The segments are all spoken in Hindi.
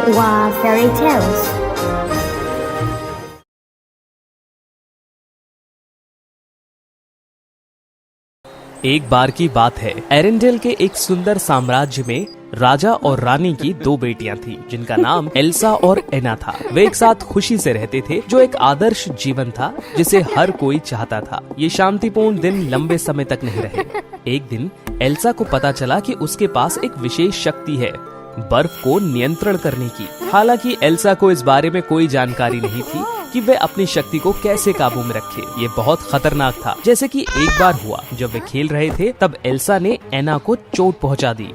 Wow, fairy tales. एक बार की बात है, एरेंडेल के एक सुंदर साम्राज्य में राजा और रानी की दो बेटियां थीं, जिनका नाम एल्सा और एना था। वे एक साथ खुशी से रहते थे, जो एक आदर्श जीवन था जिसे हर कोई चाहता था। ये शांतिपूर्ण दिन लंबे समय तक नहीं रहे। एक दिन एल्सा को पता चला कि उसके पास एक विशेष शक्ति है, बर्फ को नियंत्रण करने की। हालांकि एल्सा को इस बारे में कोई जानकारी नहीं थी कि वे अपनी शक्ति को कैसे काबू में रखे। ये बहुत खतरनाक था। जैसे कि एक बार हुआ, जब वे खेल रहे थे, तब एल्सा ने एना को चोट पहुंचा दी।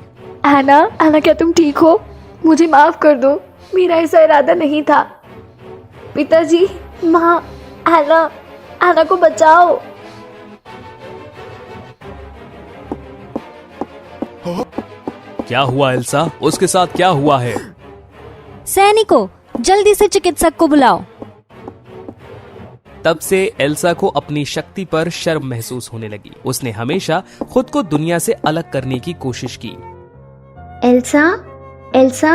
एना, क्या तुम ठीक हो? मुझे माफ कर दो, मेरा ऐसा इरादा नहीं था। पिताजी, माँ, एना को बचाओ। क्या हुआ एल्सा? उसके साथ क्या हुआ है? सैनिकों, जल्दी से चिकित्सक को बुलाओ। तब से एल्सा को अपनी शक्ति पर शर्म महसूस होने लगी। उसने हमेशा खुद को दुनिया से अलग करने की कोशिश की। एल्सा,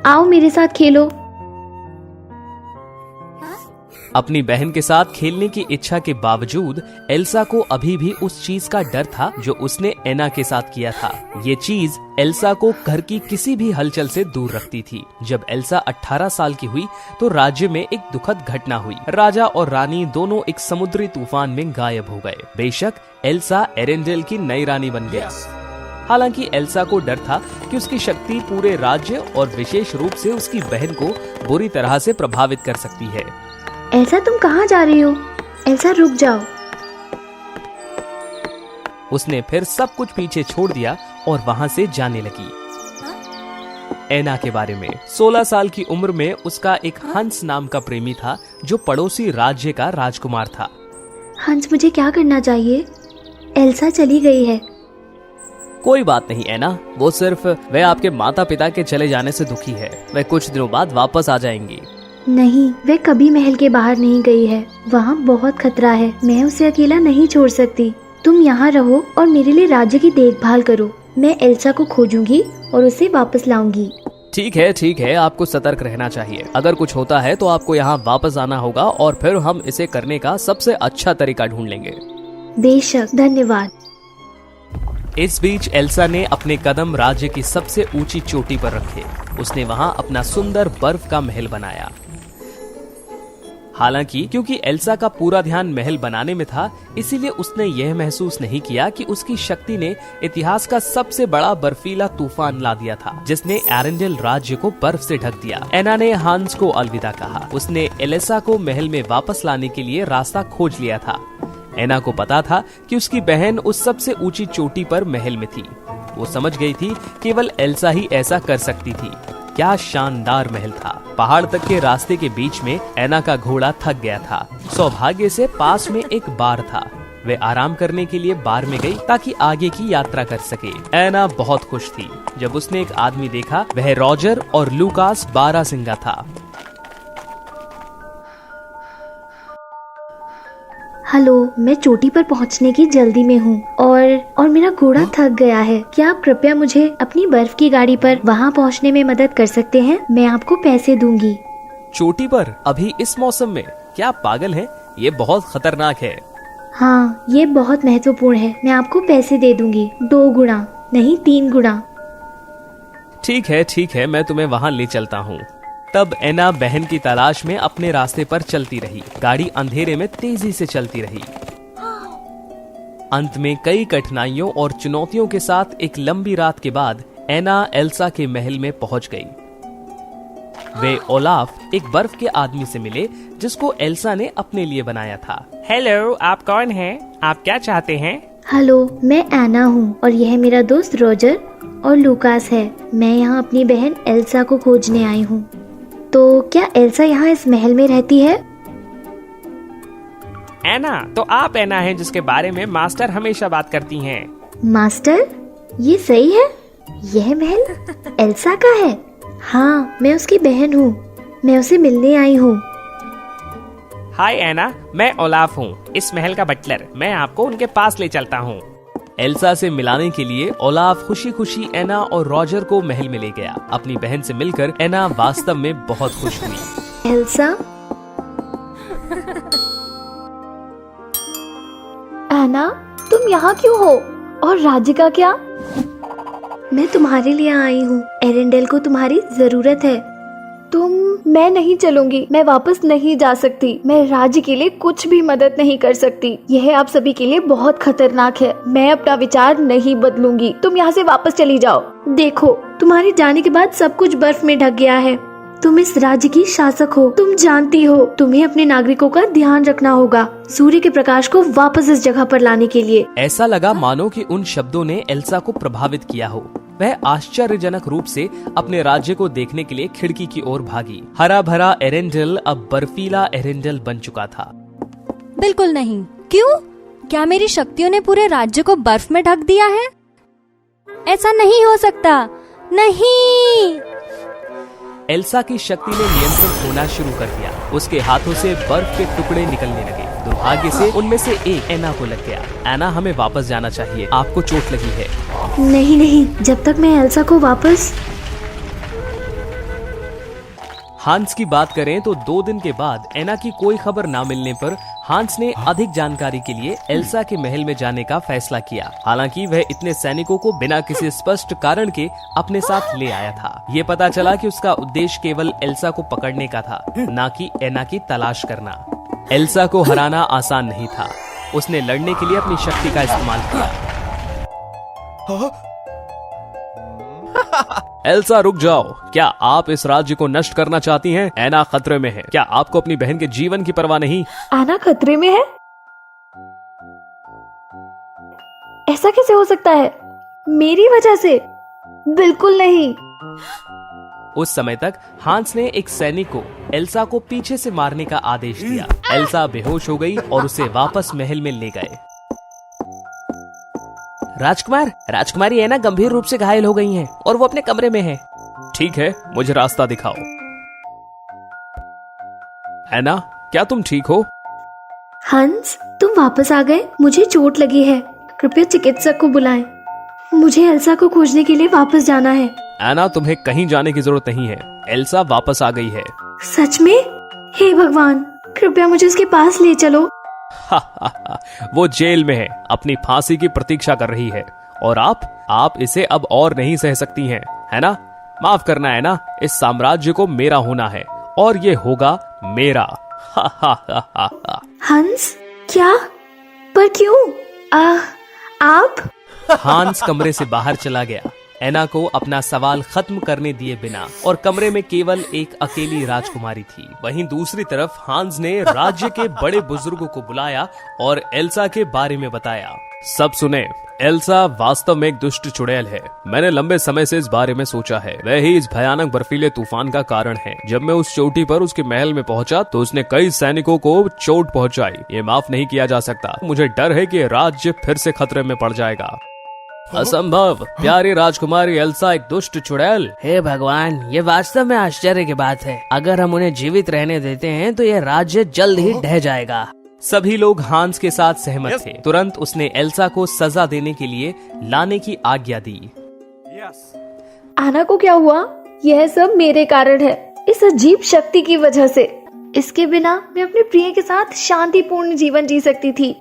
आओ मेरे साथ खेलो। अपनी बहन के साथ खेलने की इच्छा के बावजूद एल्सा को अभी भी उस चीज का डर था जो उसने एना के साथ किया था। ये चीज एल्सा को घर की किसी भी हलचल से दूर रखती थी। जब एल्सा 18 साल की हुई तो राज्य में एक दुखद घटना हुई। राजा और रानी दोनों एक समुद्री तूफान में गायब हो गए। बेशक एल्सा एरेंडेल की नई रानी बन गया। हालांकि एल्सा को डर था कि उसकी शक्ति पूरे राज्य और विशेष रूप से उसकी बहन को बुरी तरह से प्रभावित कर सकती है। एल्सा, तुम कहाँ जा रही हो? एल्सा, रुक जाओ। उसने फिर सब कुछ पीछे छोड़ दिया और वहां से जाने लगी। एना के बारे में 16 साल की उम्र में उसका एक हंस नाम का प्रेमी था, जो पड़ोसी राज्य का राजकुमार था। हंस, मुझे क्या करना चाहिए? एल्सा चली गई है। कोई बात नहीं एना, वो सिर्फ वह आपके माता पिता के चले जाने से दुखी है। वह कुछ दिनों बाद वापस आ जाएंगी। नहीं, वे कभी महल के बाहर नहीं गई है। वहाँ बहुत खतरा है। मैं उसे अकेला नहीं छोड़ सकती। तुम यहाँ रहो और मेरे लिए राज्य की देखभाल करो। मैं एल्सा को खोजूंगी और उसे वापस लाऊंगी। ठीक है, आपको सतर्क रहना चाहिए। अगर कुछ होता है तो आपको यहाँ वापस आना होगा और फिर हम इसे करने का सबसे अच्छा तरीका ढूंढ लेंगे। बेशक, धन्यवाद। इस बीच एल्सा ने अपने कदम राज्य की सबसे ऊंची चोटी पर रखे। उसने वहाँ अपना सुंदर बर्फ का महल बनाया। हालांकि क्योंकि एल्सा का पूरा ध्यान महल बनाने में था, इसीलिए उसने यह महसूस नहीं किया कि उसकी शक्ति ने इतिहास का सबसे बड़ा बर्फीला तूफान ला दिया था, जिसने एरेंडेल राज्य को बर्फ से ढक दिया। एना ने हांस को अलविदा कहा। उसने एल्सा को महल में वापस लाने के लिए रास्ता खोज लिया था। एना को पता था कि उसकी बहन उस सबसे ऊंची चोटी पर महल में थी। वो समझ गई थी केवल एल्सा ही ऐसा कर सकती थी। क्या शानदार महल था। पहाड़ तक के रास्ते के बीच में एना का घोड़ा थक गया था। सौभाग्य से पास में एक बार था। वे आराम करने के लिए बार में गई ताकि आगे की यात्रा कर सके। एना बहुत खुश थी जब उसने एक आदमी देखा। वह रॉजर और लूकास बारासिंगा था। हेलो, मैं चोटी पर पहुंचने की जल्दी में हूँ और मेरा घोड़ा थक गया है। क्या आप कृपया मुझे अपनी बर्फ की गाड़ी पर वहाँ पहुँचने में मदद कर सकते हैं? मैं आपको पैसे दूंगी। चोटी पर अभी इस मौसम में? क्या आप पागल हैं? ये बहुत खतरनाक है। हाँ, ये बहुत महत्वपूर्ण है। मैं आपको पैसे दे दूंगी, 2 गुना नहीं 3 गुना। ठीक है, मैं तुम्हें वहाँ ले चलता हूँ। तब एना बहन की तलाश में अपने रास्ते पर चलती रही। गाड़ी अंधेरे में तेजी से चलती रही। अंत में कई कठिनाइयों और चुनौतियों के साथ एक लंबी रात के बाद एना एल्सा के महल में पहुंच गई। वे ओलाफ, एक बर्फ के आदमी से मिले जिसको एल्सा ने अपने लिए बनाया था। हेलो, आप कौन हैं? आप क्या चाहते हैं? हेलो, मैं एना हूँ और यह मेरा दोस्त रॉजर और लूकास है। मैं यहाँ अपनी बहन एल्सा को खोजने आई हूँ। तो क्या एल्सा यहाँ इस महल में रहती है? एना, तो आप एना हैं जिसके बारे में मास्टर हमेशा बात करती हैं। मास्टर, ये सही है? यह महल एल्सा का है? हाँ, मैं उसकी बहन हूँ। मैं उसे मिलने आई हूँ। हाय एना, मैं ओलाफ हूँ, इस महल का बटलर। मैं आपको उनके पास ले चलता हूँ। एल्सा से मिलाने के लिए ओलाफ खुशी खुशी एना और रॉजर को महल में ले गया। अपनी बहन से मिलकर एना वास्तव में बहुत खुश हुई। एल्सा, एना, तुम यहाँ क्यों हो? और राज्य का क्या? मैं तुम्हारे लिए आई हूँ। एरेंडेल को तुम्हारी जरूरत है। मैं नहीं चलूंगी। मैं वापस नहीं जा सकती। मैं राज्य के लिए कुछ भी मदद नहीं कर सकती। यह आप सभी के लिए बहुत खतरनाक है। मैं अपना विचार नहीं बदलूंगी। तुम यहाँ से वापस चली जाओ। देखो, तुम्हारे जाने के बाद सब कुछ बर्फ में ढक गया है। तुम इस राज्य की शासक हो। तुम जानती हो तुम्हें अपने नागरिकों का ध्यान रखना होगा, सूर्य के प्रकाश को वापस इस जगह पर लाने के लिए। ऐसा लगा मानो कि उन शब्दों ने एल्सा को प्रभावित किया हो। वह आश्चर्यजनक रूप से अपने राज्य को देखने के लिए खिड़की की ओर भागी। हरा भरा एरेंडल अब बर्फीला एरेंडल बन चुका था। बिल्कुल नहीं। क्यों? क्या मेरी शक्तियों ने पूरे राज्य को बर्फ में ढक दिया है? ऐसा नहीं हो सकता। नहीं। एल्सा की शक्ति ने नियंत्रण खोना शुरू कर दिया। उसके हाथों से बर्फ के टुकड़े निकलने लगे। दुर्भाग्य से उनमें से एक एना को लग गया। एना, हमें वापस जाना चाहिए। आपको चोट लगी है। नहीं नहीं, जब तक मैं एल्सा को वापस। हांस की बात करें तो 2 दिन के बाद एना की कोई खबर न मिलने पर हांस ने अधिक जानकारी के लिए एल्सा के महल में जाने का फैसला किया। हालांकि वह इतने सैनिकों को बिना किसी स्पष्ट कारण के अपने साथ ले आया था। ये पता चला कि उसका उद्देश्य केवल एल्सा को पकड़ने का था, न कि एना की तलाश करना। एल्सा को हराना आसान नहीं था। उसने लड़ने के लिए अपनी शक्ति का इस्तेमाल किया। एल्सा, रुक जाओ। क्या आप इस राज्य को नष्ट करना चाहती हैं? एना खतरे में है। क्या आपको अपनी बहन के जीवन की परवाह नहीं? एना खतरे में है? ऐसा कैसे हो सकता है? मेरी वजह से? बिल्कुल नहीं। उस समय तक हांस ने एक सैनिक को एल्सा को पीछे से मारने का आदेश दिया। एल्सा बेहोश हो गई और उसे वापस महल में ले गए। राजकुमारी एना गंभीर रूप से घायल हो गई हैं और वो अपने कमरे में है। ठीक है, मुझे रास्ता दिखाओ। एना, क्या तुम ठीक हो? हंस, तुम वापस आ गए। मुझे चोट लगी है। कृपया चिकित्सक को बुलाएं। मुझे एल्सा को खोजने के लिए वापस जाना है। एना, तुम्हें कहीं जाने की जरूरत नहीं है। एल्सा वापस आ गई है। सच में? हे भगवान, कृपया मुझे उसके पास ले चलो। वो जेल में है, अपनी फांसी की प्रतीक्षा कर रही है। और आप इसे अब और नहीं सह सकती हैं, है ना? माफ करना है ना, इस साम्राज्य को मेरा होना है और ये होगा मेरा। हंस, क्या? पर क्यों? आप? हांस कमरे से बाहर चला गया, एना को अपना सवाल खत्म करने दिए बिना, और कमरे में केवल एक अकेली राजकुमारी थी। वहीं दूसरी तरफ हांस ने राज्य के बड़े बुजुर्गों को बुलाया और एल्सा के बारे में बताया। सब सुने, एल्सा वास्तव में एक दुष्ट चुड़ैल है। मैंने लंबे समय से इस बारे में सोचा है। वह ही इस भयानक बर्फीले तूफान का कारण है। जब मैं उस चोटी पर उसके महल में पहुंचा तो उसने कई सैनिकों को चोट पहुंचाई। ये माफ नहीं किया जा सकता। मुझे डर है कि राज्य फिर से खतरे में पड़ जाएगा। असंभव, प्यारी राजकुमारी एल्सा एक दुष्ट चुड़ैल। हे भगवान, ये वास्तव में आश्चर्य की बात है। अगर हम उन्हें जीवित रहने देते हैं तो ये राज्य जल्द ही ढह जाएगा। सभी लोग हांस के साथ सहमत थे। तुरंत उसने एल्सा को सजा देने के लिए लाने की आज्ञा दी। एना को क्या हुआ? यह सब मेरे कारण है, इस अजीब शक्ति की वजह से। इसके बिना मैं अपने प्रिय के साथ शांतिपूर्ण जीवन जी सकती थी।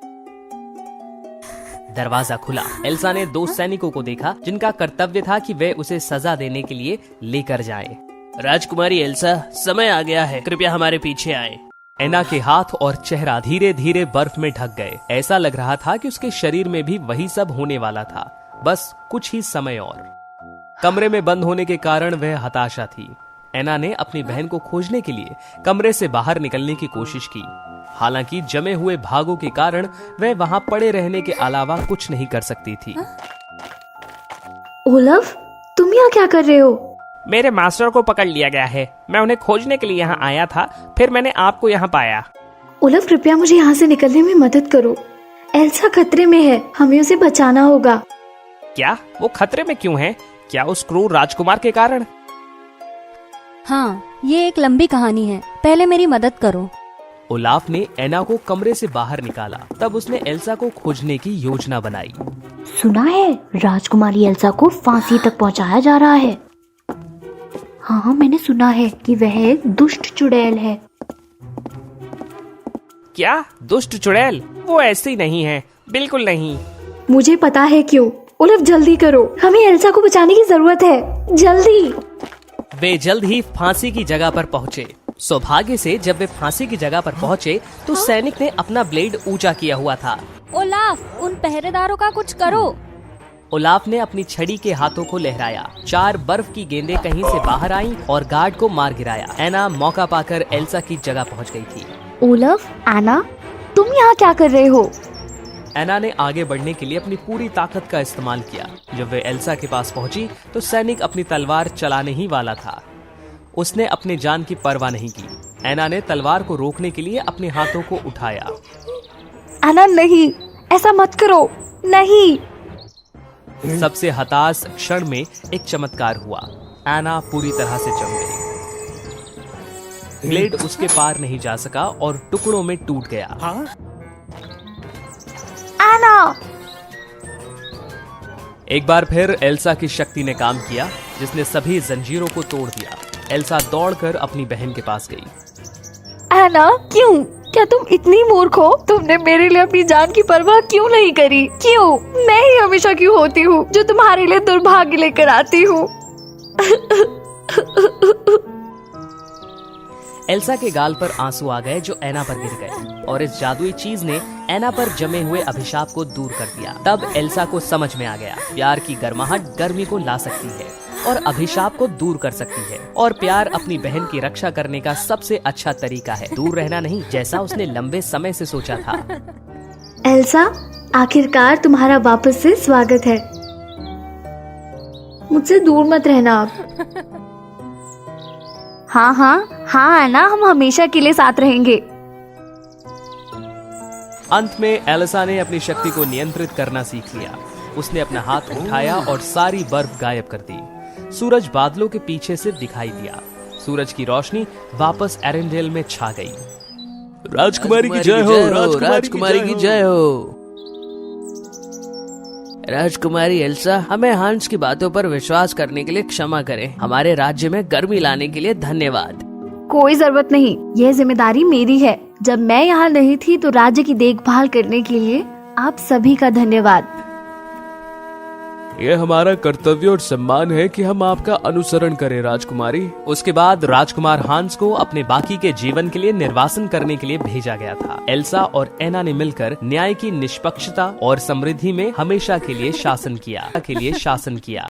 दरवाजा खुला। एल्सा ने 2 सैनिकों को देखा जिनका कर्तव्य था कि वे उसे सजा देने के लिए लेकर जाएं। राजकुमारी एल्सा, समय आ गया है, कृपया हमारे पीछे आए। एना के हाथ और चेहरा धीरे धीरे बर्फ में ढक गए। ऐसा लग रहा था कि उसके शरीर में भी वही सब होने वाला था, बस कुछ ही समय और। कमरे में बंद होने के कारण वह हताशा थी। एना ने अपनी बहन को खोजने के लिए कमरे से बाहर निकलने की कोशिश की। हालांकि जमे हुए भागों के कारण वह वहां पड़े रहने के अलावा कुछ नहीं कर सकती थी। ओलफ, तुम यहाँ क्या कर रहे हो? मेरे मास्टर को पकड़ लिया गया है। मैं उन्हें खोजने के लिए यहाँ आया था, फिर मैंने आपको यहाँ पाया। ओलफ, कृपया मुझे यहाँ से निकलने में मदद करो। एल्सा खतरे में है, हमें उसे बचाना होगा। क्या? वो खतरे में क्यों है? क्या उस क्रूर राजकुमार के कारण? हाँ, ये एक लंबी कहानी है। पहले मेरी मदद करो। ओलाफ ने एना को कमरे से बाहर निकाला। तब उसने एल्सा को खोजने की योजना बनाई। सुना है राजकुमारी एल्सा को फांसी तक पहुंचाया जा रहा है। हाँ, मैंने सुना है कि वह एक दुष्ट चुड़ैल है। क्या दुष्ट चुड़ैल? वो ऐसी नहीं है, बिल्कुल नहीं। मुझे पता है क्यों। ओलाफ जल्दी करो, हमें एल्सा को बचाने की जरूरत है, जल्दी। वे जल्द ही फांसी की जगह पर पहुँचे। सौभाग्य से जब वे फांसी की जगह पर पहुँचे तो सैनिक ने अपना ब्लेड ऊंचा किया हुआ था। ओलाफ, उन पहरेदारों का कुछ करो। ओलाफ ने अपनी छड़ी के हाथों को लहराया। 4 बर्फ की गेंदें कहीं से बाहर आईं और गार्ड को मार गिराया। एना मौका पाकर एल्सा की जगह पहुंच गई थी। ओलाफ, एना, तुम यहाँ क्या कर रहे हो? एना ने आगे बढ़ने के लिए अपनी पूरी ताकत का इस्तेमाल किया। जब वे एल्सा के पास पहुंची तो सैनिक अपनी तलवार चलाने ही वाला था। उसने अपने जान की परवाह नहीं की। एना ने तलवार को रोकने के लिए अपने हाथों को उठाया। एना नहीं, ऐसा मत करो, नहीं। सबसे हताश क्षण में एक चमत्कार हुआ। एना पूरी तरह से जम गई। ब्लेड उसके पार नहीं जा सका और टुकड़ों में टूट गया। एना! एक बार फिर एल्सा की शक्ति ने काम किया, जिसने सभी जंजीरों को तोड़ दिया। एल्सा दौड़कर अपनी बहन के पास गई। एना, क्यों? क्या तुम इतनी मूर्ख हो? तुमने मेरे लिए अपनी जान की परवाह क्यों नहीं करी? क्यों? मैं ही हमेशा क्यों होती हूँ जो तुम्हारे लिए दुर्भाग्य लेकर आती हूँ? एल्सा के गाल पर आंसू आ गए जो एना पर गिर गए और इस जादुई चीज ने एना पर जमे हुए अभिशाप को दूर कर दिया। तब एल्सा को समझ में आ गया, प्यार की गर्माहट गर्मी को ला सकती है और अभिशाप को दूर कर सकती है। और प्यार अपनी बहन की रक्षा करने का सबसे अच्छा तरीका है, दूर रहना नहीं, जैसा उसने लंबे समय से सोचा था। एल्सा, आखिरकार तुम्हारा वापस से स्वागत है। मुझसे दूर मत रहना आप। हाँ हाँ हाँ एना, हम हमेशा के लिए साथ रहेंगे। अंत में एल्सा ने अपनी शक्ति को नियंत्रित करना सीख लिया। उसने अपना हाथ उठाया और सारी बर्फ गायब कर दी। सूरज बादलों के पीछे से दिखाई दिया। सूरज की रोशनी वापस एरेंडेल में छा गई। राजकुमारी की जय हो, राजकुमारी की जय हो। राजकुमारी एल्सा, हमें हंस की बातों पर विश्वास करने के लिए क्षमा करें। हमारे राज्य में गर्मी लाने के लिए धन्यवाद। कोई जरूरत नहीं, यह जिम्मेदारी मेरी है। जब मैं यहाँ नहीं थी तो राज्य की देखभाल करने के लिए आप सभी का धन्यवाद। यह हमारा कर्तव्य और सम्मान है कि हम आपका अनुसरण करें, राजकुमारी। उसके बाद राजकुमार हांस को अपने बाकी के जीवन के लिए निर्वासन करने के लिए भेजा गया था। एल्सा और एना ने मिलकर न्याय की निष्पक्षता और समृद्धि में हमेशा के लिए शासन किया।